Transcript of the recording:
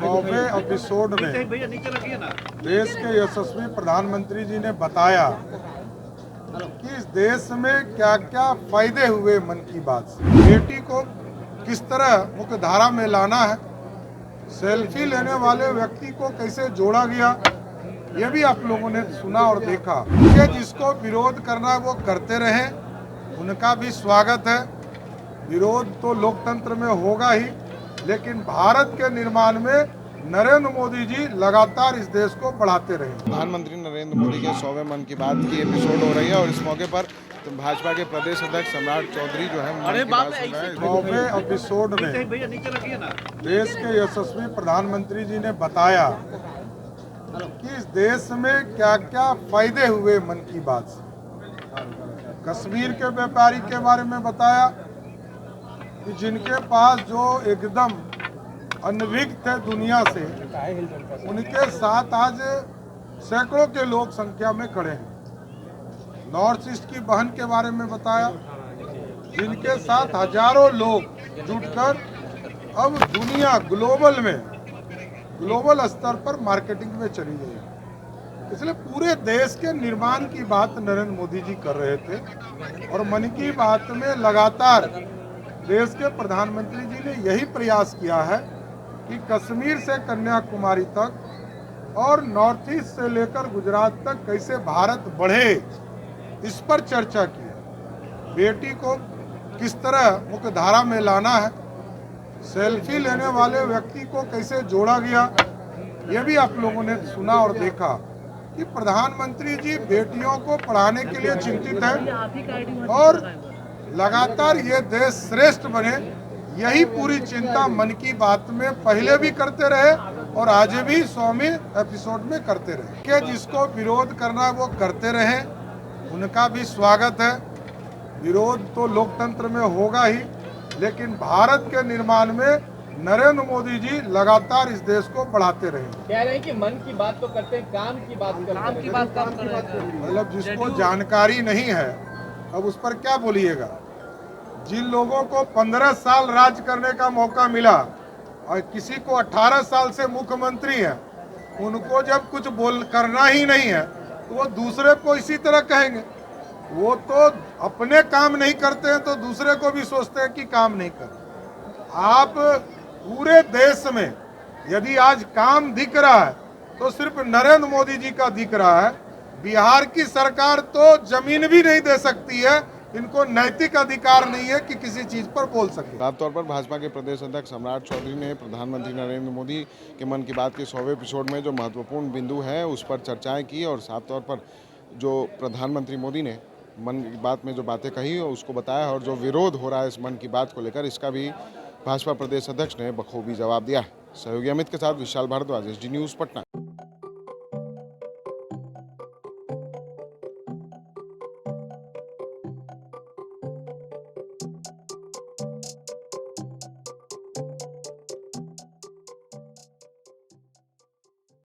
9वें episode में देश के यशस्वी प्रधानमंत्री जी ने बताया कि इस देश में क्या क्या फायदे हुए मन की बात से। बेटी को किस तरह मुख्य धारा में लाना है, सेल्फी लेने वाले व्यक्ति को कैसे जोड़ा गया, ये भी आप लोगों ने सुना और देखा। कि जिसको विरोध करना वो करते रहे, उनका भी स्वागत है। विरोध तो लोकतंत्र में होगा ही, लेकिन भारत के निर्माण में नरेंद्र मोदी जी लगातार इस देश को बढ़ाते रहे। प्रधानमंत्री नरेंद्र मोदी के 100वें मन की बात की एपिसोड हो रही है और इस मौके पर तो भाजपा के प्रदेश अध्यक्ष सम्राट चौधरी जो है 9वें एपिसोड में देश के यशस्वी प्रधानमंत्री जी ने बताया कि इस देश में क्या क्या फायदे हुए मन की बात से। कश्मीर के व्यापारी के बारे में बताया कि जिनके पास जो एकदम अनभिज्ञ थे दुनिया से, उनके साथ आज सैकड़ों के लोग संख्या में खड़े हैं। नॉर्थ ईस्ट की बहन के बारे में बताया, जिनके साथ हजारों लोग जुटकर अब दुनिया ग्लोबल स्तर पर मार्केटिंग में चली गई है। इसलिए पूरे देश के निर्माण की बात नरेंद्र मोदी जी कर रहे थे और मन की बात में लगातार देश के प्रधानमंत्री जी ने यही प्रयास किया है कि कश्मीर से कन्याकुमारी तक और नॉर्थ ईस्ट से लेकर गुजरात तक कैसे भारत बढ़े, इस पर चर्चा की है। बेटी को किस तरह मुख्य धारा में लाना है, सेल्फी लेने वाले व्यक्ति को कैसे जोड़ा गया, ये भी आप लोगों ने सुना और देखा कि प्रधानमंत्री जी बेटियों को पढ़ाने के लिए चिंतित हैं और लगातार ये देश श्रेष्ठ बने, यही पूरी चिंता मन की बात में पहले भी करते रहे और आज भी 100वें एपिसोड में करते रहे। कि जिसको विरोध करना वो करते रहे, उनका भी स्वागत है। विरोध तो लोकतंत्र में होगा ही, लेकिन भारत के निर्माण में नरेंद्र मोदी जी लगातार इस देश को बढ़ाते रहे। कह रहे हैं कि मन की बात तो करते हैं, काम की बात करते हैं। मतलब जिसको जानकारी नहीं है अब उस पर क्या बोलिएगा। जिन लोगों को 15 साल राज करने का मौका मिला और किसी को 18 साल से मुख्यमंत्री है, उनको जब कुछ करना ही नहीं है तो वो दूसरे को इसी तरह कहेंगे। वो तो अपने काम नहीं करते हैं तो दूसरे को भी सोचते हैं कि काम नहीं कर। आप पूरे देश में यदि आज काम दिख रहा है तो सिर्फ नरेंद्र मोदी जी का दिख रहा है। बिहार की सरकार तो जमीन भी नहीं दे सकती है, इनको नैतिक अधिकार नहीं है कि किसी चीज पर बोल सके। साफ तौर पर भाजपा के प्रदेश अध्यक्ष सम्राट चौधरी ने प्रधानमंत्री नरेंद्र मोदी के मन की बात के 100वें एपिसोड में जो महत्वपूर्ण बिंदु है उस पर चर्चाएं की और साफ तौर पर जो प्रधानमंत्री मोदी ने मन की बात में जो बातें कही उसको बताया और जो विरोध हो रहा है इस मन की बात को लेकर, इसका भी भाजपा प्रदेश अध्यक्ष ने बखूबी जवाब दिया। सहयोगी अमित के साथ विशाल भारद्वाज, एसडी न्यूज़, पटना।